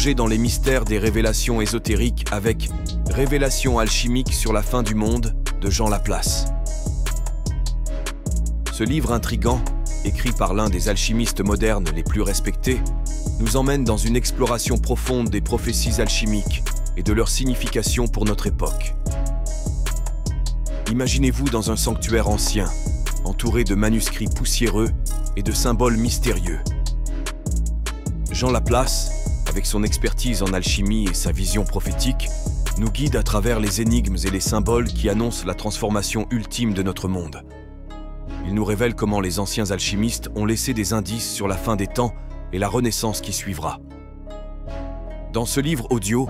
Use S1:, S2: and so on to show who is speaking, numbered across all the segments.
S1: Plongez dans les mystères des révélations ésotériques avec Révélations alchimiques sur la fin du monde de Jean Laplace. Ce livre intrigant, écrit par l'un des alchimistes modernes les plus respectés, nous emmène dans une exploration profonde des prophéties alchimiques et de leur signification pour notre époque. Imaginez-vous dans un sanctuaire ancien, entouré de manuscrits poussiéreux et de symboles mystérieux. Jean Laplace, avec son expertise en alchimie et sa vision prophétique, nous guide à travers les énigmes et les symboles qui annoncent la transformation ultime de notre monde. Il nous révèle comment les anciens alchimistes ont laissé des indices sur la fin des temps et la renaissance qui suivra. Dans ce livre audio,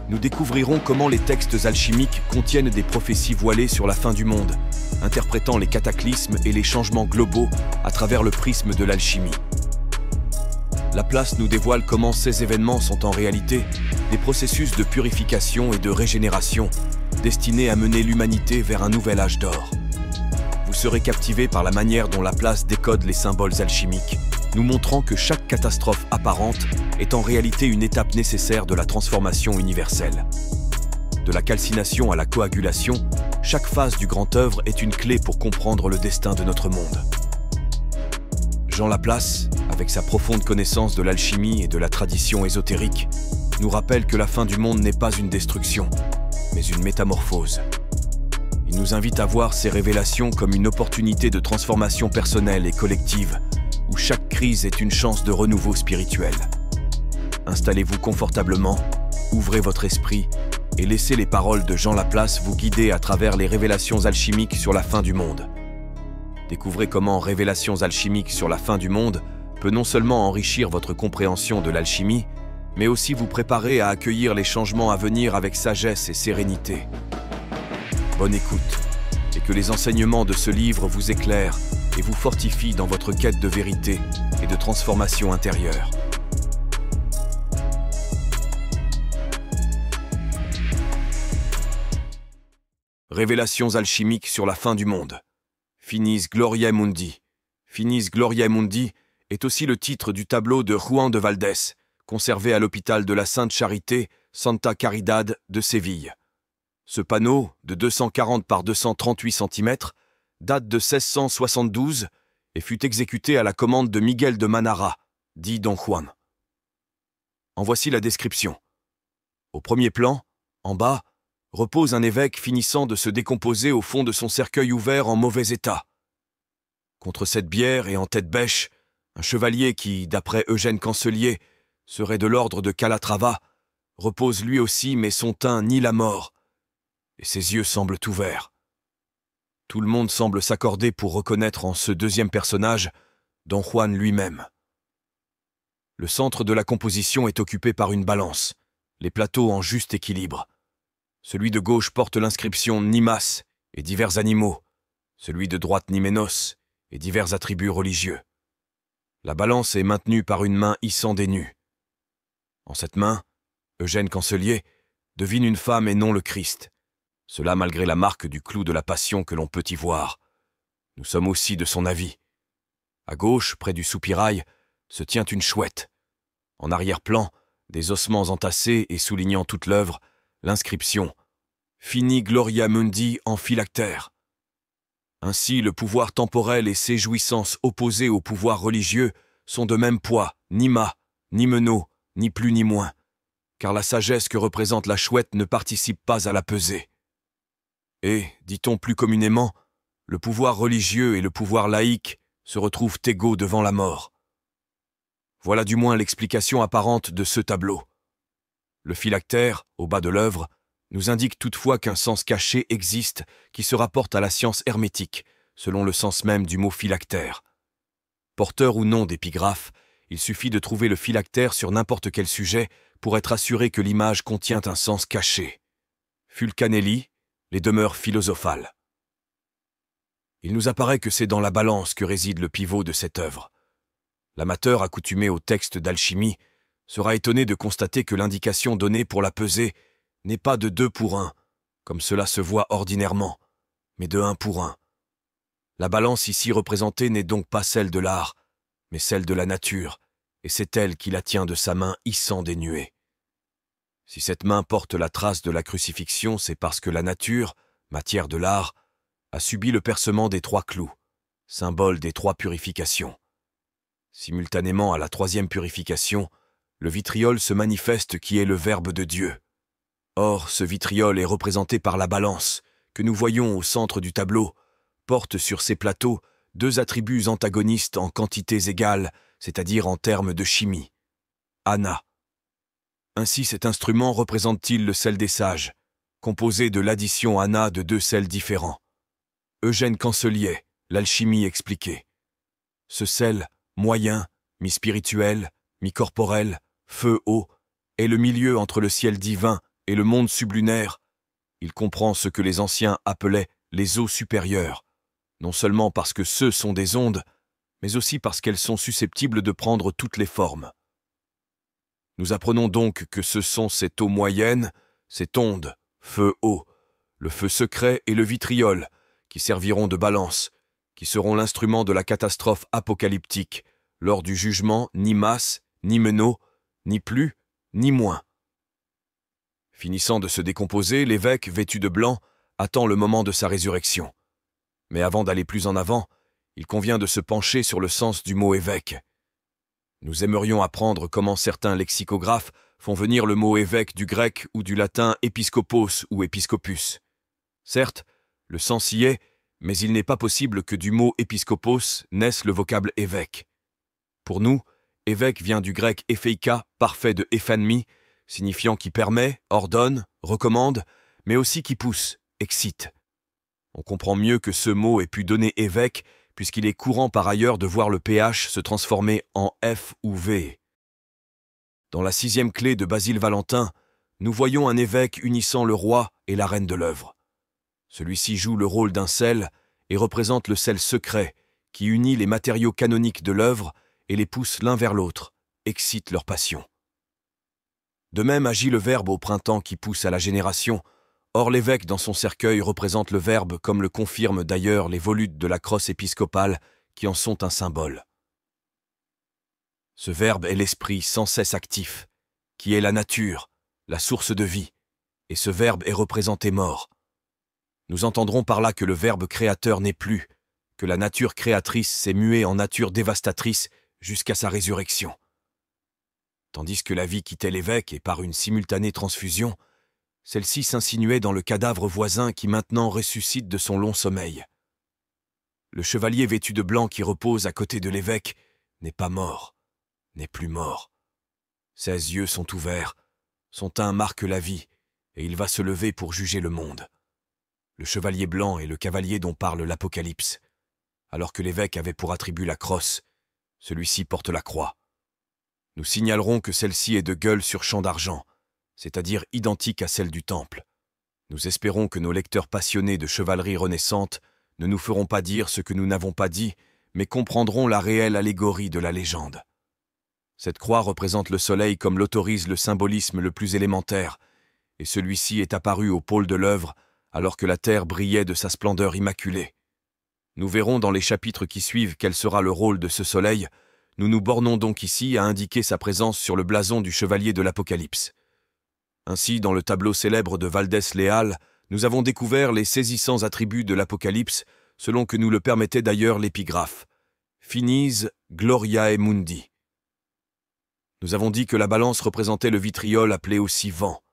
S1: nous découvrirons comment les textes alchimiques contiennent des prophéties voilées sur la fin du monde, interprétant les cataclysmes et les changements globaux à travers le prisme de l'alchimie. Laplace nous dévoile comment ces événements sont en réalité des processus de purification et de régénération destinés à mener l'humanité vers un nouvel âge d'or. Vous serez captivé par la manière dont Laplace décode les symboles alchimiques, nous montrant que chaque catastrophe apparente est en réalité une étape nécessaire de la transformation universelle. De la calcination à la coagulation, chaque phase du grand œuvre est une clé pour comprendre le destin de notre monde. Jean Laplace, avec sa profonde connaissance de l'alchimie et de la tradition ésotérique, nous rappelle que la fin du monde n'est pas une destruction, mais une métamorphose. Il nous invite à voir ces révélations comme une opportunité de transformation personnelle et collective, où chaque crise est une chance de renouveau spirituel. Installez-vous confortablement, ouvrez votre esprit et laissez les paroles de Jean Laplace vous guider à travers les révélations alchimiques sur la fin du monde. Découvrez comment Révélations alchimiques sur la fin du monde peut non seulement enrichir votre compréhension de l'alchimie, mais aussi vous préparer à accueillir les changements à venir avec sagesse et sérénité. Bonne écoute, et que les enseignements de ce livre vous éclairent et vous fortifient dans votre quête de vérité et de transformation intérieure. Révélations alchimiques sur la fin du monde. Finis Gloriae Mundi. Finis Gloriae Mundi est aussi le titre du tableau de Juan de Valdés, conservé à l'hôpital de la Sainte Charité, Santa Caridad de Séville. Ce panneau, de 240 par 238 cm, date de 1672 et fut exécuté à la commande de Miguel de Manara, dit Don Juan. En voici la description. Au premier plan, en bas, repose un évêque finissant de se décomposer au fond de son cercueil ouvert en mauvais état. Contre cette bière et en tête bêche, un chevalier qui, d'après Eugène Cancelier, serait de l'ordre de Calatrava, repose lui aussi, mais son teint nie la mort, et ses yeux semblent ouverts. Tout le monde semble s'accorder pour reconnaître en ce deuxième personnage Don Juan lui-même. Le centre de la composition est occupé par une balance, les plateaux en juste équilibre. Celui de gauche porte l'inscription Nimas et divers animaux, celui de droite Nimenos et divers attributs religieux. La balance est maintenue par une main hissant des nus. En cette main, Eugène Cancelier devine une femme et non le Christ. Cela malgré la marque du clou de la passion que l'on peut y voir. Nous sommes aussi de son avis. À gauche, près du soupirail, se tient une chouette. En arrière-plan, des ossements entassés et soulignant toute l'œuvre, l'inscription « Fini Gloria Mundi en phylactère ». Ainsi, le pouvoir temporel et ses jouissances opposées au pouvoir religieux sont de même poids, ni mât, ni meneau, ni plus ni moins, car la sagesse que représente la chouette ne participe pas à la pesée. Et, dit-on plus communément, le pouvoir religieux et le pouvoir laïque se retrouvent égaux devant la mort. Voilà du moins l'explication apparente de ce tableau. Le phylactère, au bas de l'œuvre, nous indique toutefois qu'un sens caché existe qui se rapporte à la science hermétique, selon le sens même du mot phylactère. Porteur ou non d'épigraphe, il suffit de trouver le phylactère sur n'importe quel sujet pour être assuré que l'image contient un sens caché. Fulcanelli, les demeures philosophales. Il nous apparaît que c'est dans la balance que réside le pivot de cette œuvre. L'amateur accoutumé aux textes d'alchimie sera étonné de constater que l'indication donnée pour la peser n'est pas de 2 pour 1, comme cela se voit ordinairement, mais de 1 pour 1. La balance ici représentée n'est donc pas celle de l'art, mais celle de la nature, et c'est elle qui la tient de sa main hissant des nuées. Si cette main porte la trace de la crucifixion, c'est parce que la nature, matière de l'art, a subi le percement des 3 clous, symbole des 3 purifications. Simultanément à la 3e purification, le vitriol se manifeste qui est le Verbe de Dieu. Or, ce vitriol est représenté par la balance, que nous voyons au centre du tableau, porte sur ses plateaux 2 attributs antagonistes en quantités égales, c'est-à-dire en termes de chimie. Ana. Ainsi cet instrument représente-t-il le sel des sages, composé de l'addition Ana de 2 sels différents. Eugène Cancelier, l'alchimie expliquée. Ce sel, moyen, mi-spirituel, mi-corporel, feu-eau, est le milieu entre le ciel divin et le monde sublunaire. Il comprend ce que les anciens appelaient les eaux supérieures, non seulement parce que ceux sont des ondes, mais aussi parce qu'elles sont susceptibles de prendre toutes les formes. Nous apprenons donc que ce sont cette eau moyenne, cette onde, feu-eau, le feu secret et le vitriol, qui serviront de balance, qui seront l'instrument de la catastrophe apocalyptique, lors du jugement ni masse, ni meneau, ni plus, ni moins. Finissant de se décomposer, l'évêque, vêtu de blanc, attend le moment de sa résurrection. Mais avant d'aller plus en avant, il convient de se pencher sur le sens du mot évêque. Nous aimerions apprendre comment certains lexicographes font venir le mot évêque du grec ou du latin épiscopos ou épiscopus. Certes, le sens y est, mais il n'est pas possible que du mot épiscopos naisse le vocable évêque. Pour nous, évêque vient du grec éphéika, parfait de éphanmi, signifiant qui permet, ordonne, recommande, mais aussi qui pousse, excite. On comprend mieux que ce mot ait pu donner évêque, puisqu'il est courant par ailleurs de voir le pH se transformer en F ou V. Dans la 6e clé de Basile Valentin, nous voyons un évêque unissant le roi et la reine de l'œuvre. Celui-ci joue le rôle d'un sel et représente le sel secret qui unit les matériaux canoniques de l'œuvre et les pousse l'un vers l'autre, excite leur passion. De même agit le Verbe au printemps qui pousse à la génération. Or l'évêque dans son cercueil représente le Verbe comme le confirment d'ailleurs les volutes de la crosse épiscopale qui en sont un symbole. Ce Verbe est l'esprit sans cesse actif, qui est la nature, la source de vie, et ce Verbe est représenté mort. Nous entendrons par là que le Verbe créateur n'est plus, que la nature créatrice s'est muée en nature dévastatrice jusqu'à sa résurrection. Tandis que la vie quittait l'évêque et par une simultanée transfusion, celle-ci s'insinuait dans le cadavre voisin qui maintenant ressuscite de son long sommeil. Le chevalier vêtu de blanc qui repose à côté de l'évêque n'est pas mort, n'est plus mort. Ses yeux sont ouverts, son teint marque la vie, et il va se lever pour juger le monde. Le chevalier blanc est le cavalier dont parle l'Apocalypse. Alors que l'évêque avait pour attribut la crosse, celui-ci porte la croix. Nous signalerons que celle-ci est de gueule sur champ d'argent, c'est-à-dire identique à celle du temple. Nous espérons que nos lecteurs passionnés de chevalerie renaissante ne nous feront pas dire ce que nous n'avons pas dit, mais comprendront la réelle allégorie de la légende. Cette croix représente le soleil comme l'autorise le symbolisme le plus élémentaire, et celui-ci est apparu au pôle de l'œuvre alors que la terre brillait de sa splendeur immaculée. Nous verrons dans les chapitres qui suivent quel sera le rôle de ce soleil. Nous nous bornons donc ici à indiquer sa présence sur le blason du chevalier de l'Apocalypse. Ainsi, dans le tableau célèbre de Valdès Léal, nous avons découvert les saisissants attributs de l'Apocalypse, selon que nous le permettait d'ailleurs l'épigraphe. Finis gloriae mundi. Nous avons dit que la balance représentait le vitriol appelé aussi vent.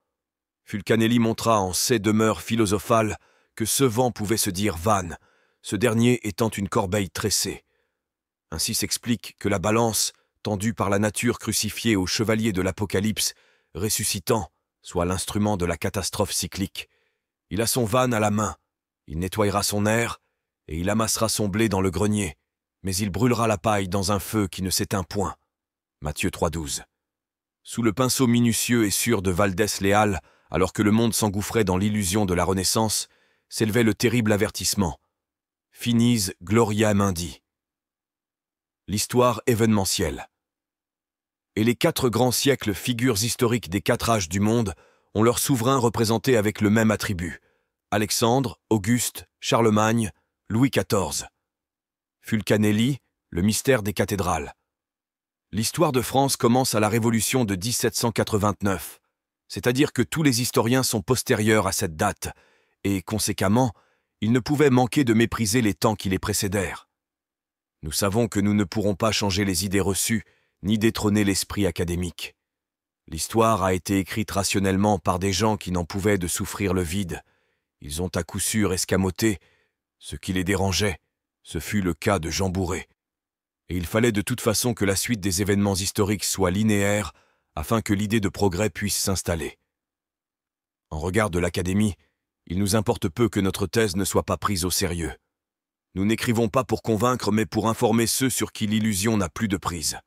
S1: Fulcanelli montra en ses demeures philosophales que ce vent pouvait se dire vanne, ce dernier étant une corbeille tressée. Ainsi s'explique que la balance, tendue par la nature crucifiée au chevalier de l'Apocalypse, ressuscitant, soit l'instrument de la catastrophe cyclique. Il a son vanne à la main, il nettoyera son air, et il amassera son blé dans le grenier, mais il brûlera la paille dans un feu qui ne s'éteint point. Matthieu 3,12. Sous le pinceau minutieux et sûr de Valdès Léal, alors que le monde s'engouffrait dans l'illusion de la Renaissance, s'élevait le terrible avertissement. Finis gloria mundi. L'histoire événementielle. Et les 4 grands siècles, figures historiques des 4 âges du monde, ont leurs souverains représentés avec le même attribut. Alexandre, Auguste, Charlemagne, Louis XIV. Fulcanelli, le mystère des cathédrales. L'histoire de France commence à la Révolution de 1789. C'est-à-dire que tous les historiens sont postérieurs à cette date, et, conséquemment, ils ne pouvaient manquer de mépriser les temps qui les précédèrent. Nous savons que nous ne pourrons pas changer les idées reçues, ni détrôner l'esprit académique. L'histoire a été écrite rationnellement par des gens qui n'en pouvaient de souffrir le vide. Ils ont à coup sûr escamoté ce qui les dérangeait. Ce fut le cas de Jean Bourré. Et il fallait de toute façon que la suite des événements historiques soit linéaire afin que l'idée de progrès puisse s'installer. En regard de l'Académie, il nous importe peu que notre thèse ne soit pas prise au sérieux. Nous n'écrivons pas pour convaincre, mais pour informer ceux sur qui l'illusion n'a plus de prise.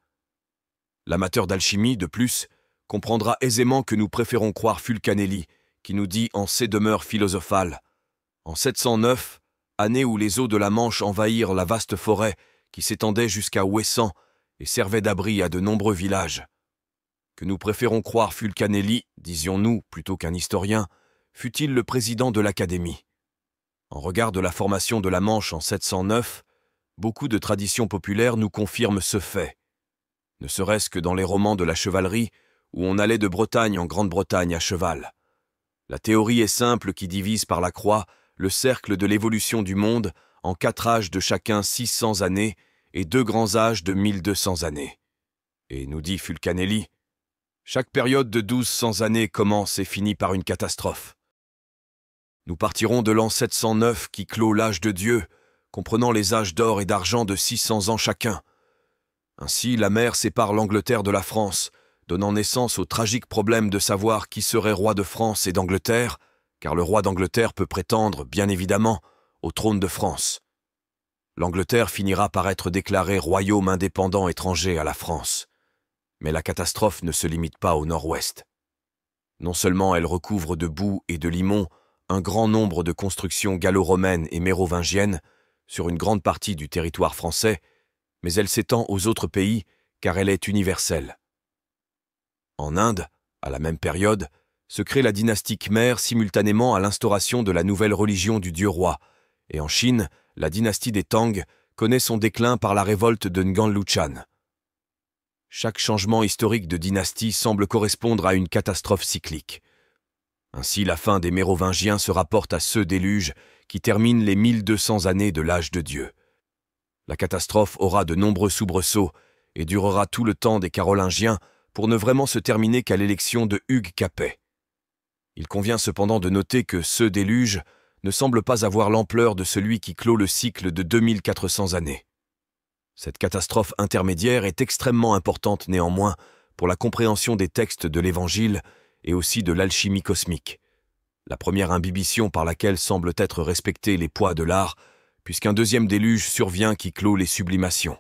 S1: L'amateur d'alchimie, de plus, comprendra aisément que nous préférons croire Fulcanelli, qui nous dit en ses demeures philosophales « En 709, année où les eaux de la Manche envahirent la vaste forêt qui s'étendait jusqu'à Ouessant et servait d'abri à de nombreux villages. » Que nous préférons croire Fulcanelli, disions-nous, plutôt qu'un historien, fut-il le président de l'Académie. En regard de la formation de la Manche en 709, beaucoup de traditions populaires nous confirment ce fait. Ne serait-ce que dans les romans de la chevalerie, où on allait de Bretagne en Grande-Bretagne à cheval. La théorie est simple qui divise par la croix le cercle de l'évolution du monde en 4 âges de chacun 600 années et 2 grands âges de 1200 années. Et nous dit Fulcanelli, chaque période de 1200 années commence et finit par une catastrophe. Nous partirons de l'an 709 qui clôt l'âge de Dieu, comprenant les âges d'or et d'argent de 600 ans chacun. Ainsi, la mer sépare l'Angleterre de la France, donnant naissance au tragique problème de savoir qui serait roi de France et d'Angleterre, car le roi d'Angleterre peut prétendre, bien évidemment, au trône de France. L'Angleterre finira par être déclarée royaume indépendant étranger à la France. Mais la catastrophe ne se limite pas au nord-ouest. Non seulement elle recouvre de boue et de limon un grand nombre de constructions gallo-romaines et mérovingiennes sur une grande partie du territoire français, mais elle s'étend aux autres pays car elle est universelle. En Inde, à la même période, se crée la dynastie Khmer simultanément à l'instauration de la nouvelle religion du dieu-roi, et en Chine, la dynastie des Tang connaît son déclin par la révolte de Nganlouchan. Chaque changement historique de dynastie semble correspondre à une catastrophe cyclique. Ainsi, la fin des Mérovingiens se rapporte à ceux déluges qui terminent les 1200 années de l'âge de Dieu. La catastrophe aura de nombreux soubresauts et durera tout le temps des Carolingiens pour ne vraiment se terminer qu'à l'élection de Hugues Capet. Il convient cependant de noter que ce déluge ne semble pas avoir l'ampleur de celui qui clôt le cycle de 2400 années. Cette catastrophe intermédiaire est extrêmement importante néanmoins pour la compréhension des textes de l'Évangile et aussi de l'alchimie cosmique, la première imbibition par laquelle semblent être respectés les poids de l'art, puisqu'un deuxième déluge survient qui clôt les sublimations.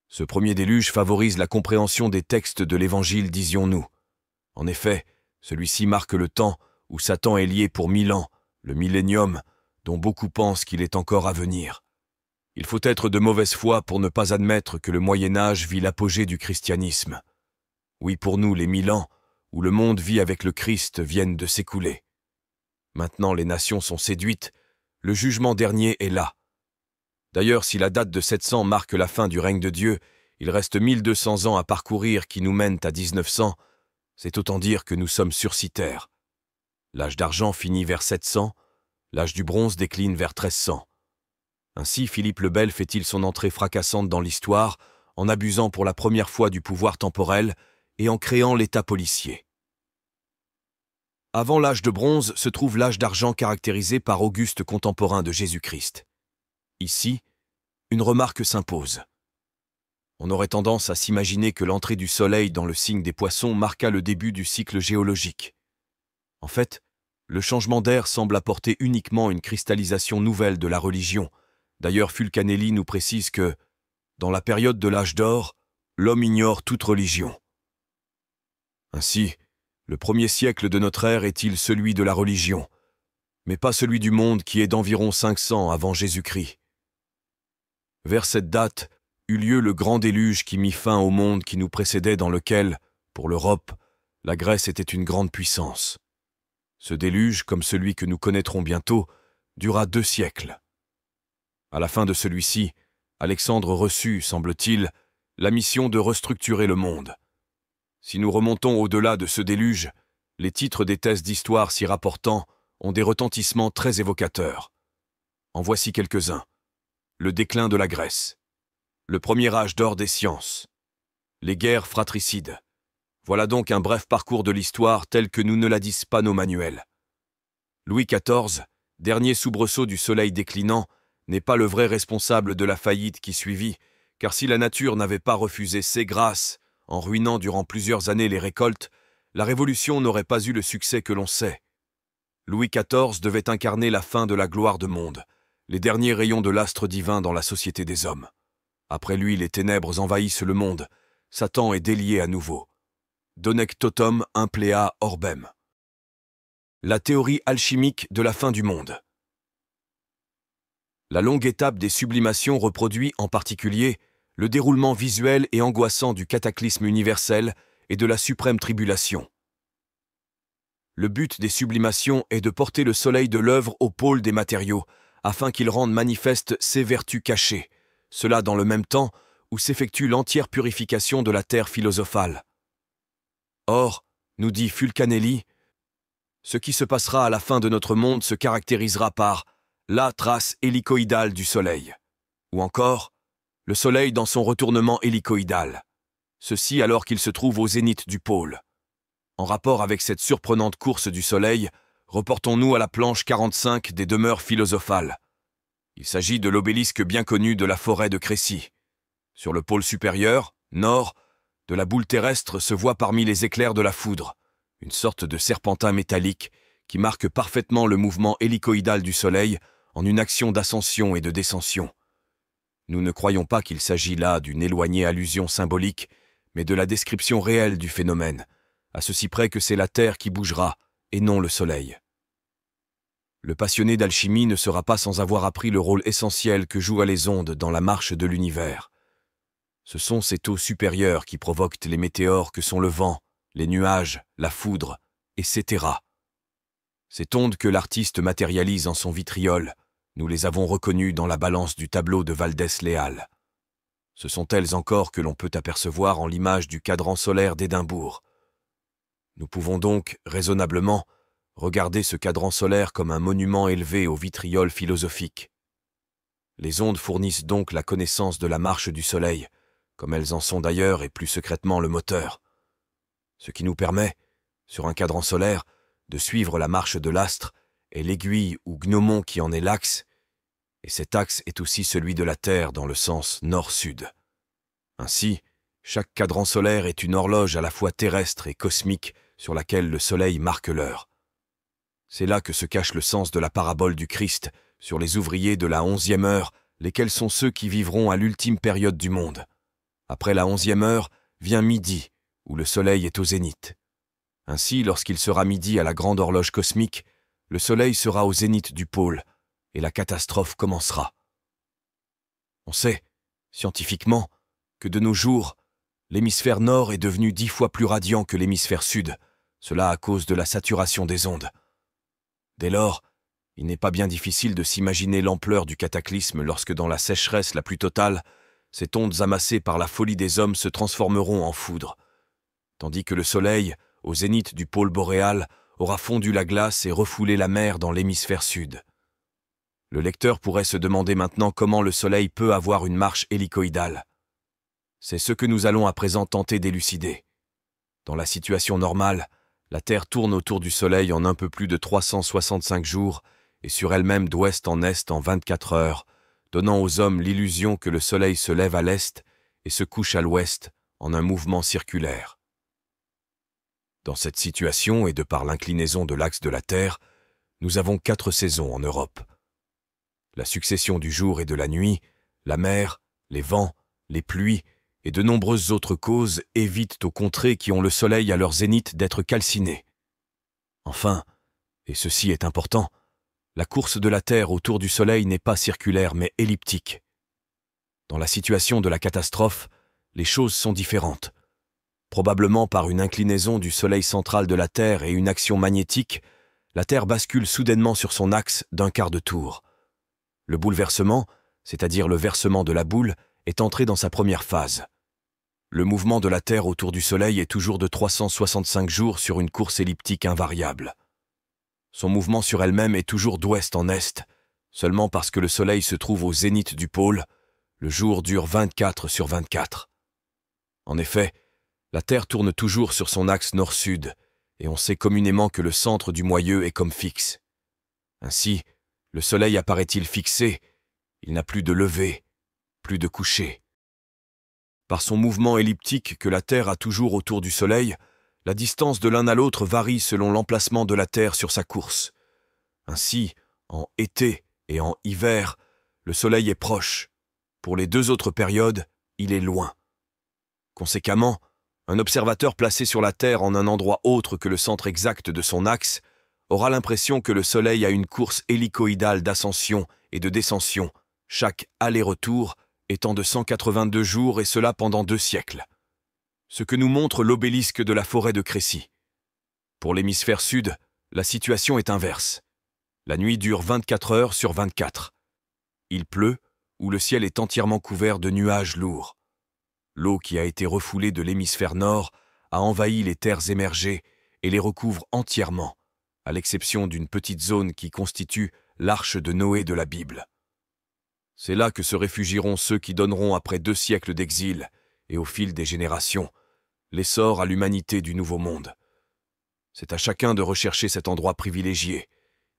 S1: Ce premier déluge favorise la compréhension des textes de l'Évangile, disions-nous. En effet, celui-ci marque le temps où Satan est lié pour 1000 ans, le millénium, dont beaucoup pensent qu'il est encore à venir. Il faut être de mauvaise foi pour ne pas admettre que le Moyen-Âge vit l'apogée du christianisme. Oui, pour nous, les 1000 ans, où le monde vit avec le Christ, viennent de s'écouler. Maintenant, les nations sont séduites, le jugement dernier est là. D'ailleurs, si la date de 700 marque la fin du règne de Dieu, il reste 1200 ans à parcourir qui nous mènent à 1900, c'est autant dire que nous sommes sursitaires. L'âge d'argent finit vers 700, l'âge du bronze décline vers 1300. Ainsi, Philippe le Bel fait-il son entrée fracassante dans l'histoire, en abusant pour la première fois du pouvoir temporel et en créant l'État policier. Avant l'âge de bronze se trouve l'âge d'argent caractérisé par Auguste contemporain de Jésus-Christ. Ici, une remarque s'impose. On aurait tendance à s'imaginer que l'entrée du Soleil dans le signe des Poissons marqua le début du cycle géologique. En fait, le changement d'ère semble apporter uniquement une cristallisation nouvelle de la religion. D'ailleurs, Fulcanelli nous précise que, dans la période de l'âge d'or, l'homme ignore toute religion. Ainsi, le premier siècle de notre ère est-il celui de la religion, mais pas celui du monde qui est d'environ 500 avant Jésus-Christ. Vers cette date eut lieu le grand déluge qui mit fin au monde qui nous précédait, dans lequel, pour l'Europe, la Grèce était une grande puissance. Ce déluge, comme celui que nous connaîtrons bientôt, dura 2 siècles. À la fin de celui-ci, Alexandre reçut, semble-t-il, la mission de restructurer le monde. Si nous remontons au-delà de ce déluge, les titres des thèses d'histoire s'y rapportant ont des retentissements très évocateurs. En voici quelques-uns. Le déclin de la Grèce. Le premier âge d'or des sciences. Les guerres fratricides. Voilà donc un bref parcours de l'histoire tel que nous ne la disent pas nos manuels. Louis XIV, dernier soubresaut du soleil déclinant, n'est pas le vrai responsable de la faillite qui suivit, car si la nature n'avait pas refusé ses grâces, en ruinant durant plusieurs années les récoltes, la Révolution n'aurait pas eu le succès que l'on sait. Louis XIV devait incarner la fin de la gloire de monde, les derniers rayons de l'astre divin dans la société des hommes. Après lui, les ténèbres envahissent le monde, Satan est délié à nouveau. Donec totum implea orbem. La théorie alchimique de la fin du monde. La longue étape des sublimations reproduit en particulier le déroulement visuel et angoissant du cataclysme universel et de la suprême tribulation. Le but des sublimations est de porter le soleil de l'œuvre au pôle des matériaux, afin qu'il rende manifeste ses vertus cachées, cela dans le même temps où s'effectue l'entière purification de la terre philosophale. Or, nous dit Fulcanelli, ce qui se passera à la fin de notre monde se caractérisera par la trace hélicoïdale du soleil, ou encore le soleil dans son retournement hélicoïdal, ceci alors qu'il se trouve au zénith du pôle. En rapport avec cette surprenante course du soleil, reportons-nous à la planche 45 des demeures philosophales. Il s'agit de l'obélisque bien connu de la forêt de Crécy. Sur le pôle supérieur, nord, de la boule terrestre se voit parmi les éclairs de la foudre, une sorte de serpentin métallique qui marque parfaitement le mouvement hélicoïdal du soleil en une action d'ascension et de descension. Nous ne croyons pas qu'il s'agit là d'une éloignée allusion symbolique, mais de la description réelle du phénomène, à ceci près que c'est la Terre qui bougera, et non le Soleil. Le passionné d'alchimie ne sera pas sans avoir appris le rôle essentiel que jouent les ondes dans la marche de l'univers. Ce sont ces taux supérieurs qui provoquent les météores que sont le vent, les nuages, la foudre, etc. Ces ondes que l'artiste matérialise en son vitriol, nous les avons reconnues dans la balance du tableau de Valdès-Léal. Ce sont elles encore que l'on peut apercevoir en l'image du cadran solaire d'Édimbourg. Nous pouvons donc, raisonnablement, regarder ce cadran solaire comme un monument élevé au vitriol philosophique. Les ondes fournissent donc la connaissance de la marche du Soleil, comme elles en sont d'ailleurs et plus secrètement le moteur. Ce qui nous permet, sur un cadran solaire, de suivre la marche de l'astre est l'aiguille ou gnomon qui en est l'axe, et cet axe est aussi celui de la Terre dans le sens nord-sud. Ainsi, chaque cadran solaire est une horloge à la fois terrestre et cosmique sur laquelle le Soleil marque l'heure. C'est là que se cache le sens de la parabole du Christ sur les ouvriers de la 11e heure, lesquels sont ceux qui vivront à l'ultime période du monde. Après la 11e heure vient midi, où le Soleil est au zénith. Ainsi, lorsqu'il sera midi à la grande horloge cosmique, le Soleil sera au zénith du pôle, et la catastrophe commencera. On sait, scientifiquement, que de nos jours, l'hémisphère nord est devenu 10 fois plus radiant que l'hémisphère sud, cela à cause de la saturation des ondes. Dès lors, il n'est pas bien difficile de s'imaginer l'ampleur du cataclysme lorsque dans la sécheresse la plus totale, ces ondes amassées par la folie des hommes se transformeront en foudre, tandis que le Soleil, au zénith du pôle boréal, aura fondu la glace et refoulé la mer dans l'hémisphère sud. Le lecteur pourrait se demander maintenant comment le Soleil peut avoir une marche hélicoïdale. C'est ce que nous allons à présent tenter d'élucider. Dans la situation normale, la Terre tourne autour du Soleil en un peu plus de 365 jours et sur elle-même d'ouest en est en 24 heures, donnant aux hommes l'illusion que le Soleil se lève à l'est et se couche à l'ouest en un mouvement circulaire. Dans cette situation et de par l'inclinaison de l'axe de la Terre, nous avons 4 saisons en Europe. La succession du jour et de la nuit, la mer, les vents, les pluies et de nombreuses autres causes évitent aux contrées qui ont le soleil à leur zénith d'être calcinées. Enfin, et ceci est important, la course de la Terre autour du soleil n'est pas circulaire mais elliptique. Dans la situation de la catastrophe, les choses sont différentes. Probablement par une inclinaison du soleil central de la Terre et une action magnétique, la Terre bascule soudainement sur son axe d'un quart de tour. Le bouleversement, c'est-à-dire le versement de la boule, est entré dans sa première phase. Le mouvement de la Terre autour du Soleil est toujours de 365 jours sur une course elliptique invariable. Son mouvement sur elle-même est toujours d'ouest en est, seulement parce que le Soleil se trouve au zénith du pôle, le jour dure 24 sur 24. En effet, la Terre tourne toujours sur son axe nord-sud, et on sait communément que le centre du moyeu est comme fixe. Ainsi, le Soleil apparaît-il fixé, il n'a plus de lever, plus de coucher. Par son mouvement elliptique que la Terre a toujours autour du Soleil, la distance de l'un à l'autre varie selon l'emplacement de la Terre sur sa course. Ainsi, en été et en hiver, le Soleil est proche. Pour les deux autres périodes, il est loin. Conséquemment, un observateur placé sur la Terre en un endroit autre que le centre exact de son axe aura l'impression que le Soleil a une course hélicoïdale d'ascension et de descension, chaque aller-retour étant de 182 jours et cela pendant 2 siècles. Ce que nous montre l'obélisque de la forêt de Crécy. Pour l'hémisphère sud, la situation est inverse. La nuit dure 24 heures sur 24. Il pleut, ou le ciel est entièrement couvert de nuages lourds. L'eau qui a été refoulée de l'hémisphère nord a envahi les terres émergées et les recouvre entièrement, à l'exception d'une petite zone qui constitue l'arche de Noé de la Bible. C'est là que se réfugieront ceux qui donneront après 2 siècles d'exil, et au fil des générations, l'essor à l'humanité du Nouveau Monde. C'est à chacun de rechercher cet endroit privilégié,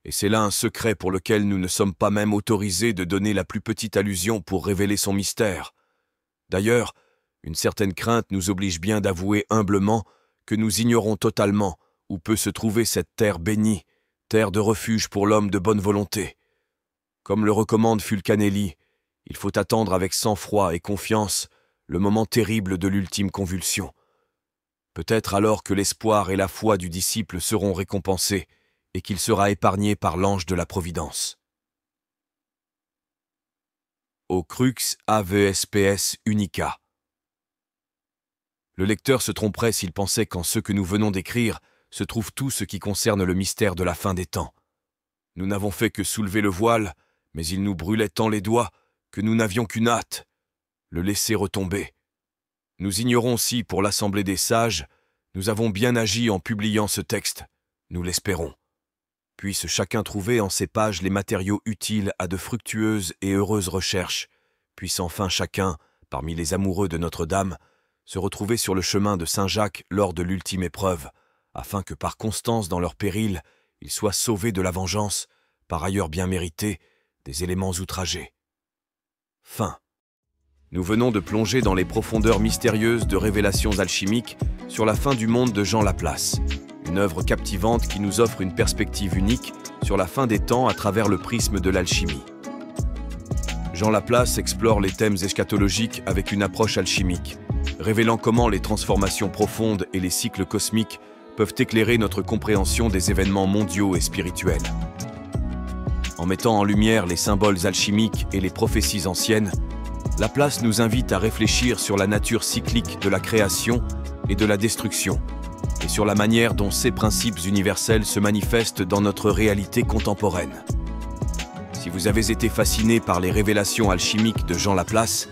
S1: et c'est là un secret pour lequel nous ne sommes pas même autorisés de donner la plus petite allusion pour révéler son mystère. D'ailleurs, une certaine crainte nous oblige bien d'avouer humblement que nous ignorons totalement où peut se trouver cette terre bénie, terre de refuge pour l'homme de bonne volonté. Comme le recommande Fulcanelli, il faut attendre avec sang-froid et confiance le moment terrible de l'ultime convulsion. Peut-être alors que l'espoir et la foi du disciple seront récompensés et qu'il sera épargné par l'ange de la Providence. Au Crux AVSPS Unica. Le lecteur se tromperait s'il pensait qu'en ce que nous venons d'écrire se trouve tout ce qui concerne le mystère de la fin des temps. Nous n'avons fait que soulever le voile, mais il nous brûlait tant les doigts que nous n'avions qu'une hâte, le laisser retomber. Nous ignorons si, pour l'Assemblée des sages, nous avons bien agi en publiant ce texte, nous l'espérons. Puisse chacun trouver en ces pages les matériaux utiles à de fructueuses et heureuses recherches, puisse enfin chacun, parmi les amoureux de Notre-Dame, se retrouver sur le chemin de Saint-Jacques lors de l'ultime épreuve, afin que par constance dans leur péril, ils soient sauvés de la vengeance, par ailleurs bien méritée, des éléments outragés. Fin. Nous venons de plonger dans les profondeurs mystérieuses de Révélations alchimiques sur la fin du monde de Jean Laplace, une œuvre captivante qui nous offre une perspective unique sur la fin des temps à travers le prisme de l'alchimie. Jean Laplace explore les thèmes eschatologiques avec une approche alchimique, révélant comment les transformations profondes et les cycles cosmiques peuvent éclairer notre compréhension des événements mondiaux et spirituels. En mettant en lumière les symboles alchimiques et les prophéties anciennes, Laplace nous invite à réfléchir sur la nature cyclique de la création et de la destruction, et sur la manière dont ces principes universels se manifestent dans notre réalité contemporaine. Si vous avez été fasciné par les révélations alchimiques de Jean Laplace,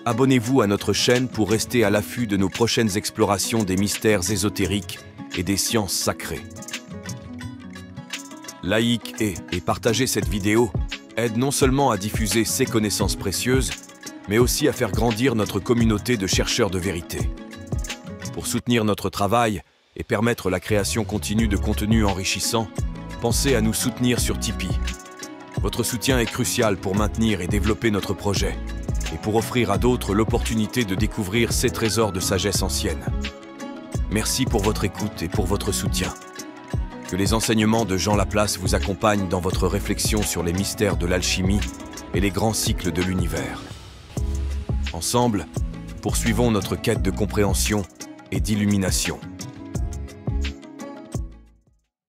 S1: abonnez-vous à notre chaîne pour rester à l'affût de nos prochaines explorations des mystères ésotériques et des sciences sacrées. Likez et partagez cette vidéo aide non seulement à diffuser ces connaissances précieuses, mais aussi à faire grandir notre communauté de chercheurs de vérité. Pour soutenir notre travail et permettre la création continue de contenus enrichissants, pensez à nous soutenir sur Tipeee. Votre soutien est crucial pour maintenir et développer notre projet, et pour offrir à d'autres l'opportunité de découvrir ces trésors de sagesse ancienne. Merci pour votre écoute et pour votre soutien. Que les enseignements de Jean Laplace vous accompagnent dans votre réflexion sur les mystères de l'alchimie et les grands cycles de l'univers. Ensemble, poursuivons notre quête de compréhension et d'illumination.